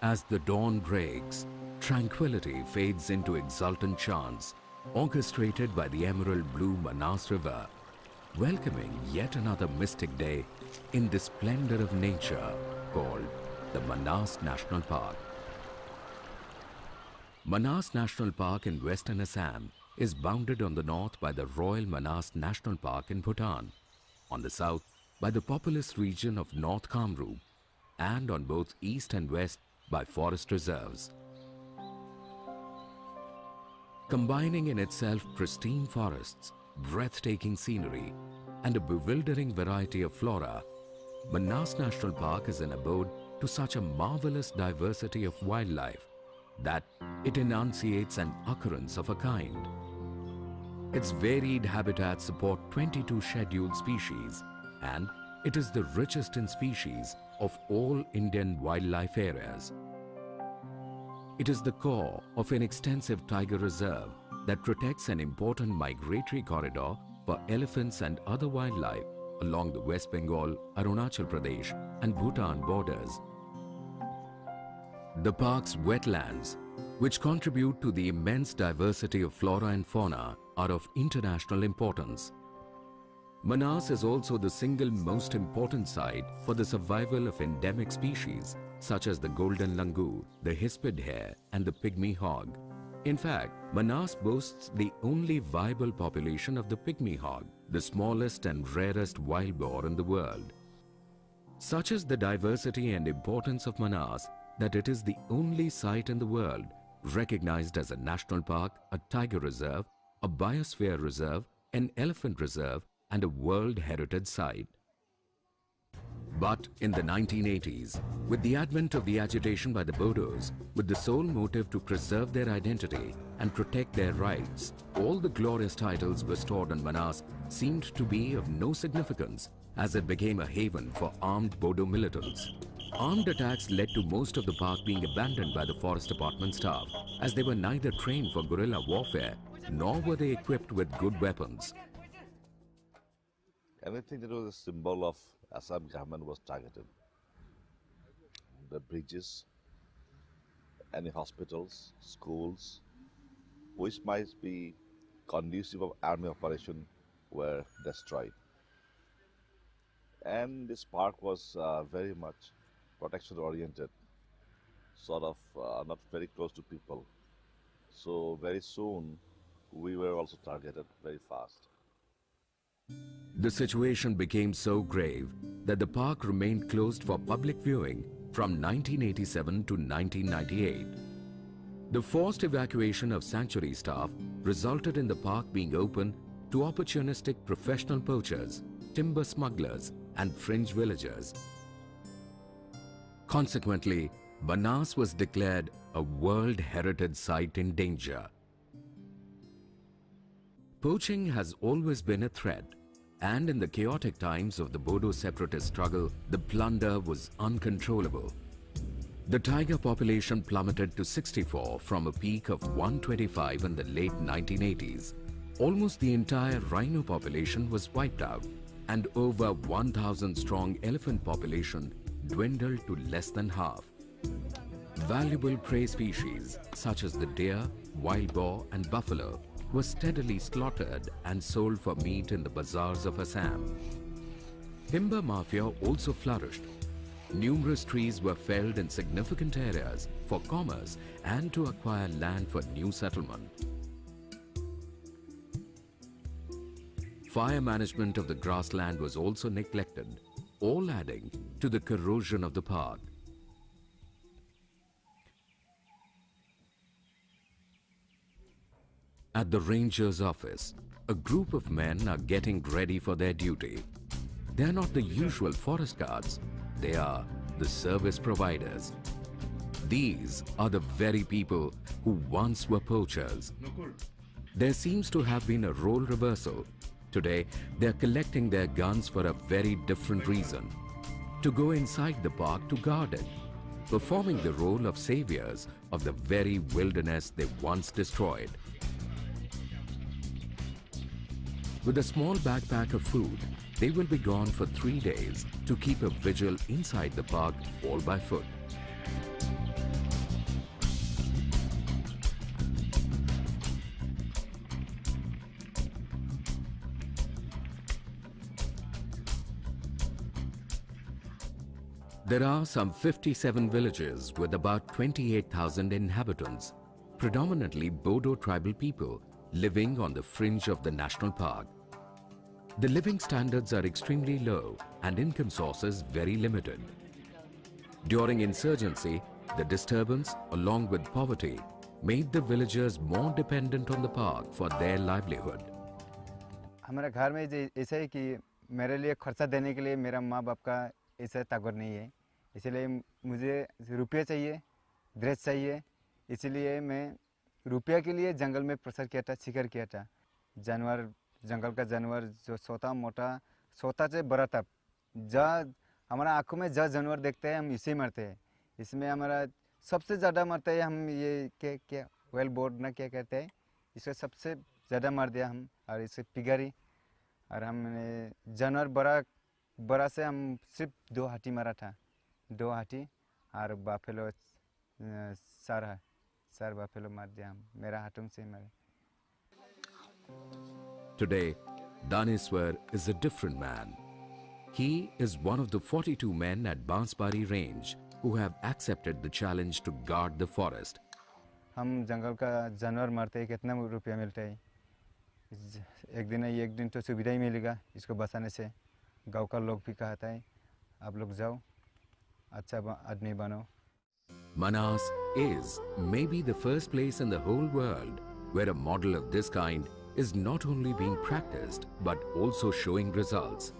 As the dawn breaks, tranquility fades into exultant chants, orchestrated by the emerald blue Manas River, welcoming yet another mystic day in the splendor of nature called the Manas National Park. Manas National Park in western Assam is bounded on the north by the Royal Manas National Park in Bhutan, on the south by the populous region of North Kamrup, and on both east and west by forest reserves. Combining in itself pristine forests, breathtaking scenery, and a bewildering variety of flora, Manas National Park is an abode to such a marvelous diversity of wildlife that it enunciates an occurrence of a kind. Its varied habitats support 22 scheduled species, and it is the richest in species of all Indian wildlife areas. It is the core of an extensive tiger reserve that protects an important migratory corridor for elephants and other wildlife along the West Bengal, Arunachal Pradesh and Bhutan borders. The park's wetlands, which contribute to the immense diversity of flora and fauna, are of international importance. Manas is also the single most important site for the survival of endemic species such as the golden langur, the hispid hare and the pygmy hog. In fact, Manas boasts the only viable population of the pygmy hog, the smallest and rarest wild boar in the world. Such is the diversity and importance of Manas that it is the only site in the world recognized as a national park, a tiger reserve, a biosphere reserve, an elephant reserve, and a World Heritage Site. But in the 1980s, with the advent of the agitation by the Bodos, with the sole motive to preserve their identity and protect their rights, all the glorious titles bestowed on Manas seemed to be of no significance as it became a haven for armed Bodo militants. Armed attacks led to most of the park being abandoned by the forest department staff, as they were neither trained for guerrilla warfare nor were they equipped with good weapons. Anything that was a symbol of Assam government was targeted. The bridges, any hospitals, schools, which might be conducive of army operation, were destroyed. And this park was very much protection oriented, sort of not very close to people. So very soon we were also targeted very fast. The situation became so grave that the park remained closed for public viewing from 1987 to 1998. The forced evacuation of sanctuary staff resulted in the park being open to opportunistic professional poachers, timber smugglers, and fringe villagers. Consequently, Manas was declared a World Heritage Site in danger. Poaching has always been a threat, and in the chaotic times of the Bodo separatist struggle, the plunder was uncontrollable. The tiger population plummeted to 64 from a peak of 125 in the late 1980s. Almost the entire rhino population was wiped out, and over 1,000 strong elephant population dwindled to less than half. Valuable prey species such as the deer, wild boar and buffalo were steadily slaughtered and sold for meat in the bazaars of Assam. Timber mafia also flourished. Numerous trees were felled in significant areas for commerce and to acquire land for new settlement. Fire management of the grassland was also neglected, all adding to the corrosion of the park. At the ranger's office, a group of men are getting ready for their duty. They are not the usual forest guards, they are the service providers. These are the very people who once were poachers. There seems to have been a role reversal. Today, they are collecting their guns for a very different reason: to go inside the park to guard it, performing the role of saviors of the very wilderness they once destroyed. With a small backpack of food, they will be gone for 3 days to keep a vigil inside the park all by foot. There are some 57 villages with about 28,000 inhabitants, predominantly Bodo tribal people living on the fringe of the national park. The living standards are extremely low and income sources very limited. During insurgency, the disturbance, along with poverty, made the villagers more dependent on the park for their livelihood. हमारे घर में ऐसा है कि मेरे लिए खर्चा देने के लिए मेरा माँ बाप का ऐसा ताकत नहीं है, इसलिए मुझे रुपये चाहिए, ड्रेस चाहिए, इसलिए मैं रुपये के लिए जंगल में प्रसार किया था, शिकार किया था। जानवर, जंगल का जानवर जो छोटा मोटा, छोटा से बड़ा तक जहाँ हमारा आँखों में जहाँ जानवर देखते हैं हम इसे मरते हैं। इसमें हमारा सबसे ज़्यादा मरता है हम ये क्या वेल बोर्ड ना क्या कहते हैं, इसको सबसे ज़्यादा मार दिया हम, और इसे पिगारी, और हमने जानवर बड़ा से हम सिर्फ 2 हाथी मारा था, 2 हाथी और बाफेलो सार बाफेलो मार दिया हम, मेरा हाथों से मारे। Today, Daneswar is a different man. He is one of the 42 men at Bansbari range who have accepted the challenge to guard the forest. हम जंगल का जानवर मारते हैं, कितना रुपया मिलता है? एक दिन तो सुविधा ही मिलेगा इसको बचाने से। गांव का लोग भी कहता है आप लोग जाओ, अच्छा आदमी बनो। Manas is maybe the first place in the whole world where a model of this kind is not only being practiced but also showing results.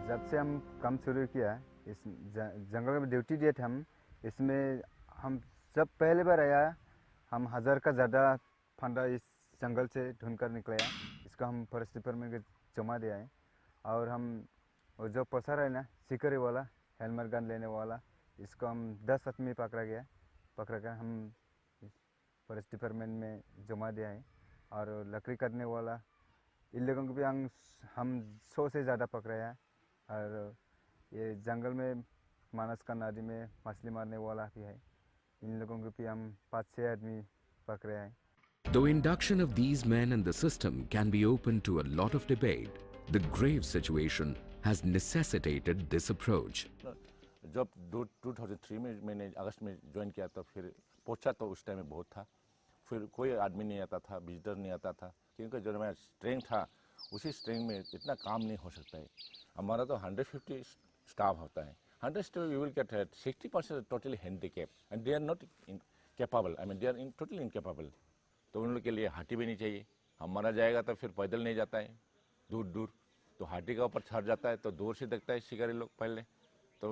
जब से हम काम शुरू किया, इस जंगल में ड्यूटी दिए थे हम, इसमें हम जब पहले बार आया हम 1000 का ज़्यादा फंडा इस जंगल से ढूंढ कर निकलाया, इसको हम फॉरेस्ट डिपार्टमेंट को जमा दिया है। और हम वो जो पसार है ना शिकारी वाला हेलमेट गन लेने वाला, इसको हम 10 आदमी पकड़ कर हम फॉरेस्ट डिपार्टमेंट में जमा दिया है। और लकड़ी काटने वाला इन लोगों को भी हम 100 से ज़्यादा पकड़े हैं। और ये जंगल में मानस का नदी में मछली मारने वाला भी है, इन लोगों को भी हम 5-6 आदमी पकड़े हैं। Though induction of these men in the system can be open to a lot of debate, the grave situation has necessitated this approach. जब 2003 में मैंने अगस्त में ज्वाइन किया था, फिर पोछा तो उस टाइम में बहुत था, फिर कोई आदमी नहीं आता था, विजिटर नहीं आता था, क्योंकि जो मेरा स्ट्रेंथ था उसी स्ट्रेंथ में इतना काम नहीं हो सकता है। हमारा तो 150 स्टाफ होता है, 100 staff you will get 60% totally handicap and they are not capable, I mean they are totally incapable. तो उन लोग के लिए हाथी भी नहीं चाहिए। हमारा जाएगा तो फिर पैदल नहीं जाता है दूर, तो हाथी का ऊपर चढ़ जाता है तो दूर से देखता है शिकारी लोग, पहले तो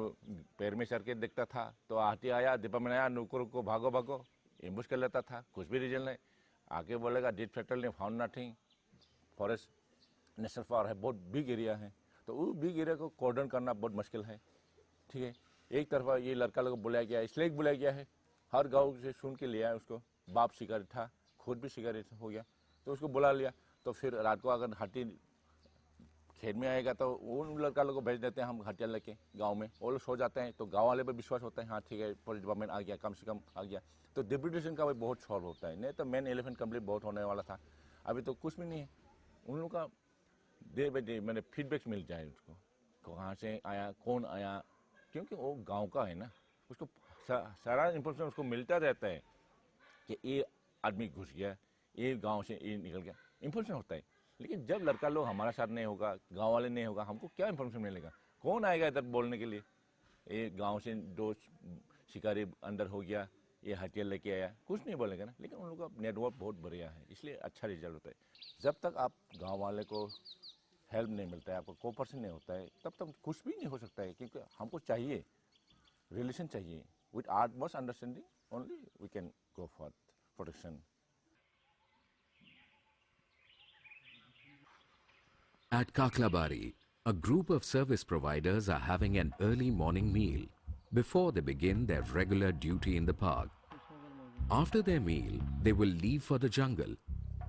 पैर में चढ़ के देखता था, तो हाथी आया, दीपा में आया, रुको भागो, एम्बुश कर लेता था, कुछ भी रीजन नहीं, आके बोलेगा डिड फैक्टर ने found nothing, forest national park है, बहुत बिग एरिया है, तो वो बिग एरिया को कॉर्डन करना बहुत मुश्किल है। ठीक है, एक तरफा ये लड़का लोग बुलाया गया है, इसलिए बुलाया गया है, हर गाँव से सुन के लिया है उसको, बाप शिकारी था, खुद भी शिकारी हो गया, तो उसको बुला लिया। तो फिर रात को अगर हाथी खेत में आएगा तो उन लड़का लोग को भेज देते हैं हम हथियार लेके गांव में, वो लोग सो जाते हैं, तो गांव वाले पर विश्वास होता है, हाँ ठीक है पुलिस डिपार्टमेंट आ गया, कम से कम आ गया, तो डिप्यूटेशन का भी बहुत सॉल्व होता है। नहीं तो मेन एलिफेंट कंप्लीट बहुत होने वाला था, अभी तो कुछ भी नहीं है। उन लोगों का डे बाई डे मैंने फीडबैक्स मिल जाए उसको, कहाँ से आया, कौन आया, क्योंकि वो गाँव का है ना, उसको सारा इन्फॉर्मेशन उसको मिलता रहता है कि ये आदमी घुस गया, ये गांव से ये निकल गया, इन्फॉर्मेशन होता है। लेकिन जब लड़का लोग हमारा साथ नहीं होगा, गांव वाले नहीं होगा, हमको क्या इन्फॉर्मेशन मिलेगा? कौन आएगा इधर बोलने के लिए? ये गांव से 2 शिकारी अंदर हो गया, ये हथियार लेके आया, कुछ नहीं बोलेगा ना। लेकिन उन लोगों का नेटवर्क बहुत बढ़िया है, इसलिए अच्छा रिजल्ट होता है। जब तक आप गाँव वाले को हेल्प नहीं मिलता है, आपको कोऑपरेशन नहीं होता है, तब तक कुछ भी नहीं हो सकता है, क्योंकि हमको चाहिए रिलेशन चाहिए। With art must understanding only we can go for protection. At Kaklabari, a group of service providers are having an early morning meal before they begin their regular duty in the park. After their meal, they will leave for the jungle,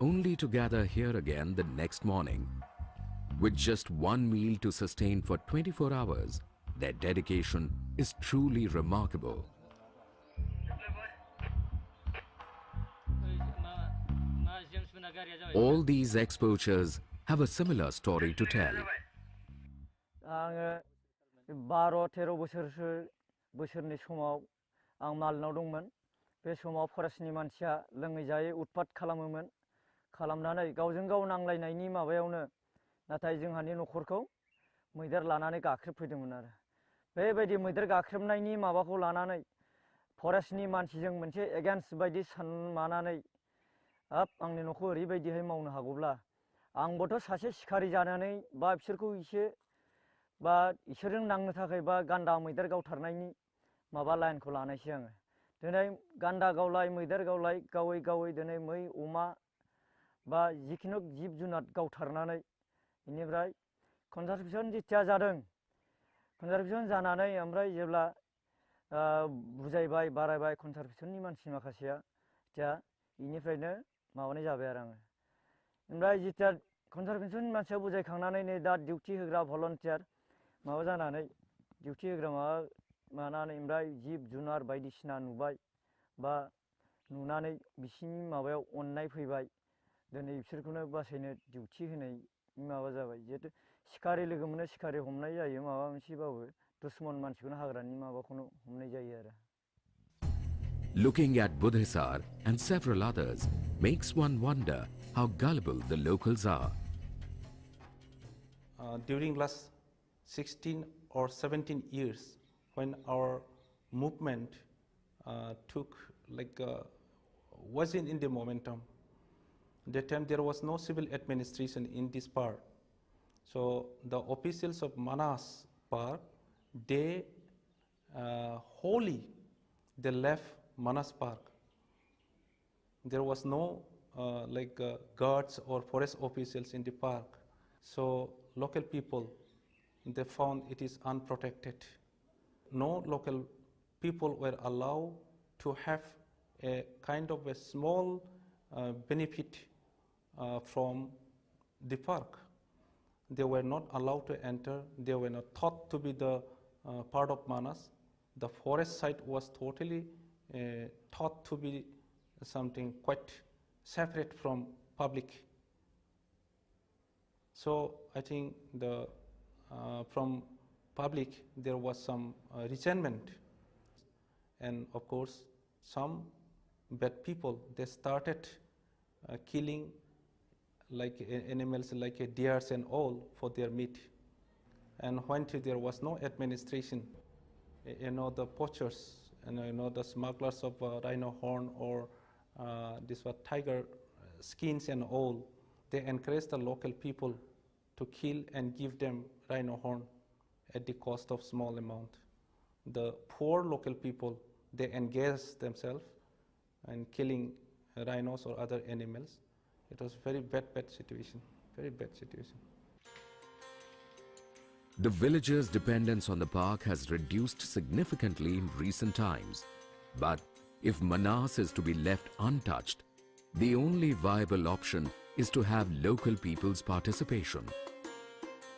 only to gather here again the next morning. With just one meal to sustain for 24 hours, their dedication is truly remarkable. All these ex-poachers have a similar story to tell. 12-13 बोसोरसो बोसोरनि समाव आं मालिनाव दंमोन बे समाव फरेस्टनि मानसिया लोङै जायै उतपात खालामोमोन खालामनानै गावजों गाव नांलायनायनि माबायावनो नाथाय जोंहानि न'खरखौ मैदेर लानानै गाख्रेबफैदोंमोन आरो बेबायदि मैदेर गाख्रेबनायनि माबाखौ लानानै फरेस्टनि मानसिजों मोनसे एगेन्स्ट बायदि सानमानानै हाब आंनि न'खौ ओरैबायदिहाय मावनो हागौब्ला आंबोथ' सासे सिखारि जानानै बा बिसोरखौ एसे बा इसोरजों नांनो थाखाय बा गान्दा मैदेर गावथारनायनि माबा लाइनखौ लानायसै आङो दिनै गान्दा गावलाय मैदेर गावलाय गावै गावै दिनै मै अमा बा जिखुनु जिब जुनार गावथारनानै बेनिफ्राय कनजारभेसन जिथिया जादों कनजारभेसन जानानै ओमफ्राय जेब्ला बुजायबाय बारायबाय कनजारभेसननि मानसि माखासेया जिथिया बेनिफ्रायनो माबानाय जाबाय आरो आङो ओमफ्राय जिथिया कनजारभेसननि मानसिया बुजायखांनानै नै दा डिउटि होग्रा भलन्टियार माबा जानानै डिउटि होग्रा माबानानै ओमफ्राय जिब जुनार बायदिसिना नुबाय बा नुनानै बिसिनि माबायाव अननाय फैबाय दिनै बिसोरखौनो बासायनो डिउटि होनाय माबा जाबाय जिहेतु सिखारि लोगो मोनो सिखारि हमनाय जायो माबा मोनसेबाबो दुश्मन मानसिखौनो हाग्रानि माबाखौनो हमनाय जायो आरो Looking at Buddhisar and several others makes one wonder how gullible the locals are. During last 16 or 17 years, when our movement was in the momentum, that time there was no civil administration in this park. So the officials of Manas Park, they wholly they left Manas Park. There was no guards or forest officials in the park. So local people, they found it is unprotected. No local people were allowed to have a kind of a small benefit from the park. They were not allowed to enter. They were not thought to be the part of Manas. The forest site was totally thought to be something quite separate from public. So I think from public there was some resentment, and of course some bad people, they started killing like animals like deers and all for their meat. And when there was no administration, the poachers and the smugglers of rhino horn or this was tiger skins and all, they encouraged the local people to kill and give them rhino horn at the cost of small amount. The poor local people, they engaged themselves in killing rhinos or other animals. It was very bad situation, very bad situation. The villagers' dependence on the park has reduced significantly in recent times. But if Manas is to be left untouched, the only viable option is to have local people's participation.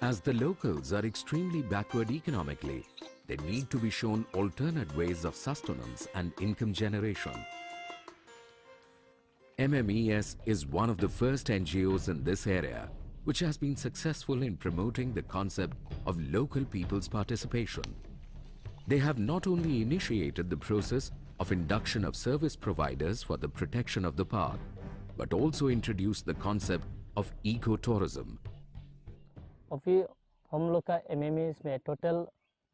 As the locals are extremely backward economically, they need to be shown alternate ways of sustenance and income generation. MMES is one of the first NGOs in this area which has been successful in promoting the concept of local people's participation. They have not only initiated the process of induction of service providers for the protection of the park, but also introduced the concept of eco-tourism. अभी हम लोग का MMS में total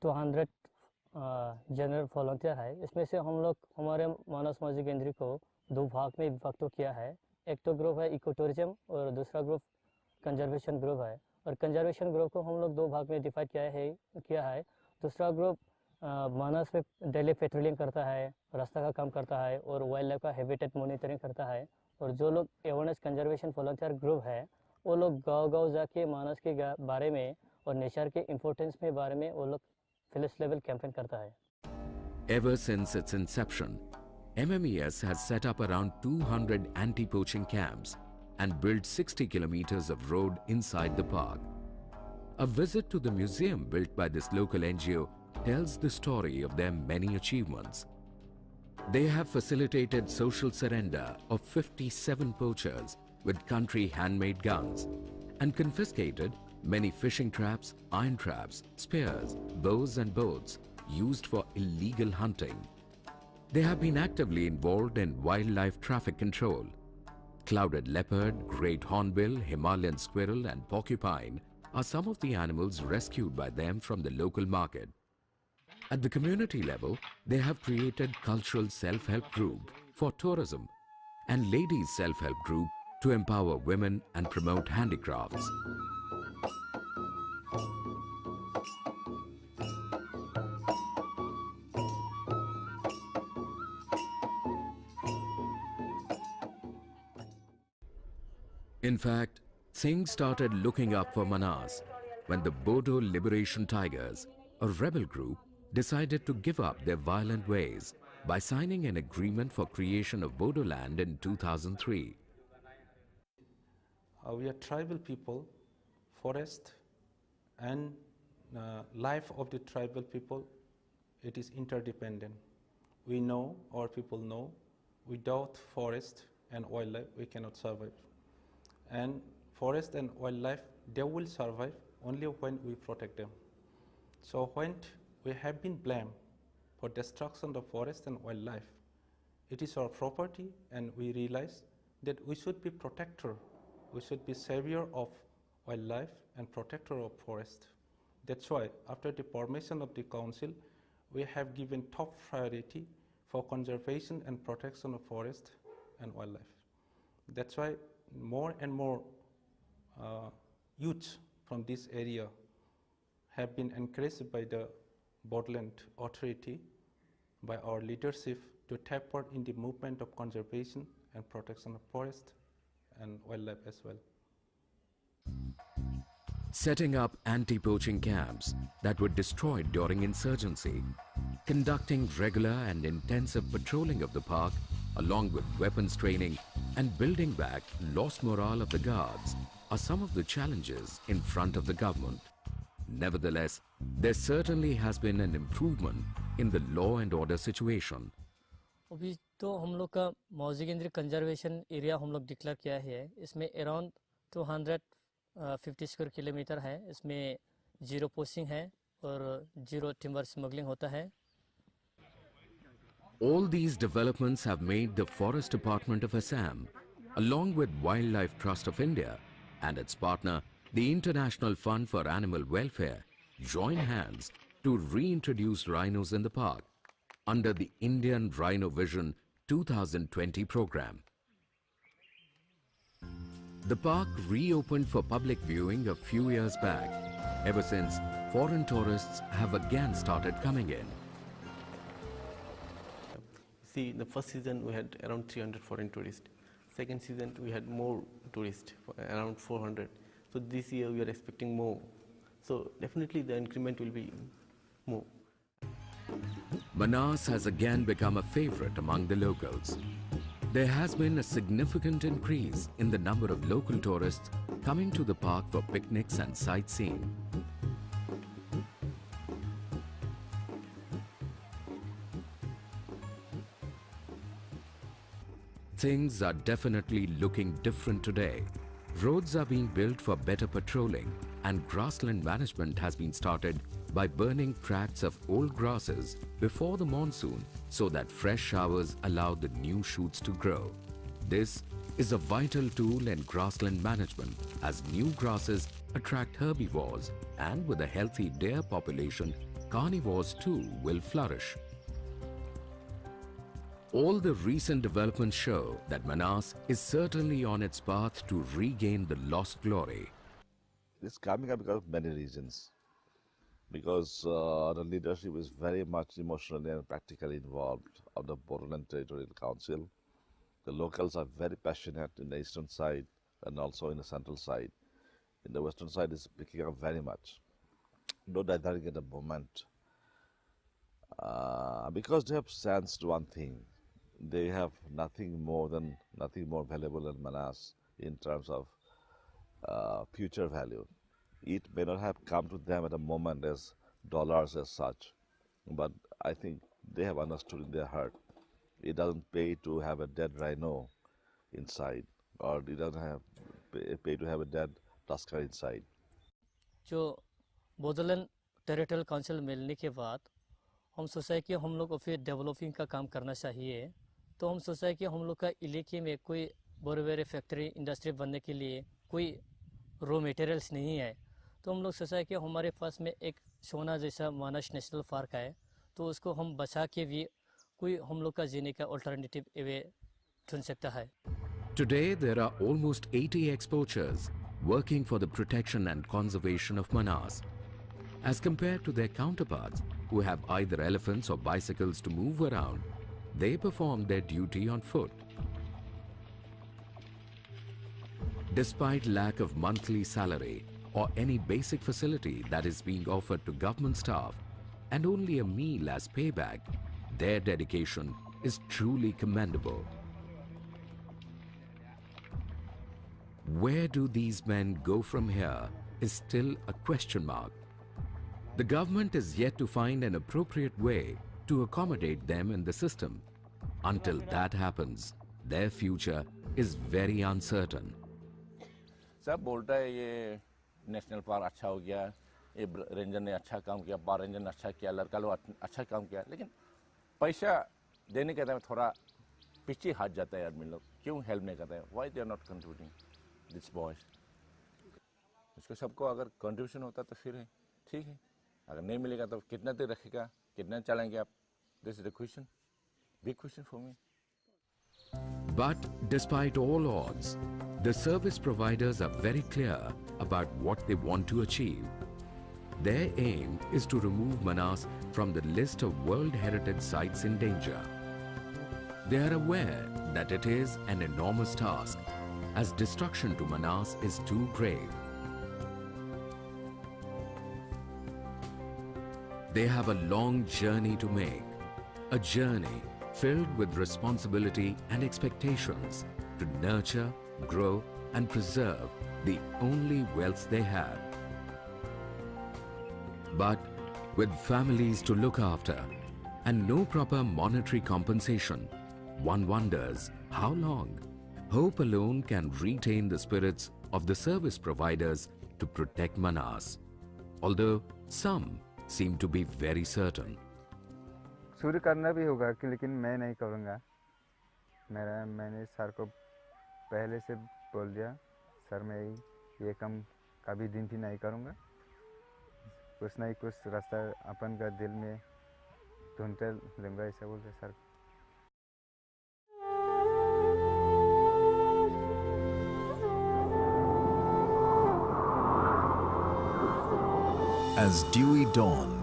200 general volunteer है। इसमें से हम लोग हमारे मानस मस्जिद केंद्र को दो भाग में विभक्त किया है। एक तो ग्रुप है इको टूरिज्म और दूसरा ग्रुप कंजर्वेशन ग्रुप है। और कंजर्वेशन ग्रुप को हम लोग दो भाग में डिवाइड किया है। दूसरा ग्रुप मानस में डेली पेट्रोलिंग करता है, रास्ता का काम करता है और वाइल्ड लाइफ का हैबिटेट मॉनिटरिंग करता है। और जो लोग अवेयरनेस कंजर्वेशन वॉलंटियर ग्रुप है वो लोग गांव-गांव जाके मानस के बारे में और नेचर के इम्पोर्टेंस में बारे में वो लोग विलेज लेवल कैंपेन करता है। Ever since its inception, MMES has set up around 200 anti-poaching camps and built 60 kilometers of road inside the park. A visit to the museum built by this local NGO tells the story of their many achievements. They have facilitated social surrender of 57 poachers with country handmade guns and confiscated many fishing traps, iron traps, spears, bows and boats used for illegal hunting. They have been actively involved in wildlife traffic control. Clouded leopard, great hornbill, Himalayan squirrel and porcupine are some of the animals rescued by them from the local market. At the community level, they have created cultural self-help group for tourism and ladies self-help group to empower women and promote handicrafts. In fact, things started looking up for Manas when the Bodo Liberation Tigers, a rebel group, decided to give up their violent ways by signing an agreement for creation of Bodo land in 2003. We are tribal people, forest and life of the tribal people, it is interdependent. We know, our people know, without forest and wildlife we cannot survive. And forest and wildlife, they will survive only when we protect them. So when we have been blamed for destruction of forest and wildlife, it is our property, and we realize that we should be protector, we should be savior of wildlife and protector of forest. That's why after the formation of the council, we have given top priority for conservation and protection of forest and wildlife. That's why more and more youth from this area have been encouraged by the Bodoland Authority, by our leadership, to take part in the movement of conservation and protection of forest and wildlife as well. Setting up anti-poaching camps that were destroyed during insurgency, conducting regular and intensive patrolling of the park along with weapons training and building back lost morale of the guards are some of the challenges in front of the government. Nevertheless, there certainly has been an improvement in the law and order situation. अभी तो हम लोग का मौजी केंद्रीय conservation area हम लोग declare किया है। इसमें अराउंड 250 स्क्वायर किलोमीटर है। इसमें जीरो पोचिंग है और जीरो टिम्बर स्मगलिंग होता है। All these developments have made the Forest Department of Assam, along with Wildlife Trust of India and its partner, the International Fund for Animal Welfare, join hands to reintroduce rhinos in the park under the Indian Rhino Vision 2020 program. The park reopened for public viewing a few years back. Ever since, foreign tourists have again started coming in. See, the first season we had around 300 foreign tourists. Second season we had more tourists, around 400. So this year we are expecting more. So definitely the increment will be more. Manas has again become a favorite among the locals. There has been a significant increase in the number of local tourists coming to the park for picnics and sightseeing. Things are definitely looking different today. Roads are being built for better patrolling, and grassland management has been started by burning tracts of old grasses before the monsoon so that fresh showers allow the new shoots to grow. This is a vital tool in grassland management, as new grasses attract herbivores, and with a healthy deer population, carnivores too will flourish. All the recent developments show that Manas is certainly on its path to regain the lost glory. It's coming up because of many reasons. Because the leadership is very much emotionally and practically involved of the Bodoland Territorial Council. The locals are very passionate in the eastern side and also in the central side. In the western side, it's picking up very much. No dithering at the moment. Because they have sensed one thing. They have nothing more valuable than Manas in terms of future value. It may not have come to them at the moment as dollars as such, but I think they have understood in their heart. It doesn't pay to have a dead rhino inside, or it doesn't pay to have a dead tusker inside. जो Bodoland territorial council मिलने के बाद हम सोचा है कि हम लोग को फिर डेवलपिंग का काम करना चाहिए। तो हम सोचा है कि हम लोग का इलाके में कोई बड़े बड़े फैक्ट्री इंडस्ट्री बनने के लिए कोई रॉ मटेरियल्स नहीं है। तो हम लोग सोचा है कि हमारे पास में एक सोना जैसा मानस नेशनल पार्क है, तो उसको हम बचा के भी कोई हम लोग का जीने का अल्टरनेटिव वे चुन सकता है। Today, there are almost 80 ex-poachers working for the protection and conservation of Manas. As compared to their counterparts, who have either elephants or bicycles to move around, they perform their duty on foot. Despite lack of monthly salary or any basic facility that is being offered to government staff, and only a meal as payback, their dedication is truly commendable. Where do these men go from here is still a question mark. The government is yet to find an appropriate way to accommodate them in the system. Until that happens, their future is very uncertain. सब बोलता है ये national park अच्छा हो गया, ये ranger ने अच्छा काम किया, पार रेंजर ने अच्छा किया, लड़का लोग अच्छा काम किया, लेकिन पैसा देने के टाइम थोड़ा पीछे हट जाता है आदमी लोग। क्यों हेल्प नहीं करता है? Why they are not contributing these boys? इसको सबको अगर कंट्रीब्यूशन होता तो फिर है ठीक है, अगर नहीं मिलेगा तो कितना देर रखेगा, कितना चलाएंगे आप? This is the question, big question for me. But despite all odds, the service providers are very clear about what they want to achieve. Their aim is to remove Manas from the list of World Heritage Sites in danger. They are aware that it is an enormous task, as destruction to Manas is too grave. They have a long journey to make, a journey filled with responsibility and expectations to nurture, grow and preserve the only wealth they have. But with families to look after and no proper monetary compensation, one wonders how long hope alone can retain the spirits of the service providers to protect Manas, although some seem to be very certain. शुरू करना भी होगा कि लेकिन मैं नहीं करूँगा। मैंने सर को पहले से बोल दिया, सर मैं ये काम कभी दिन भी नहीं करूँगा। कुछ नहीं कुछ रास्ता अपन का दिल में ढूंढते लूँगा, ऐसा बोलते सर। As dewy dawn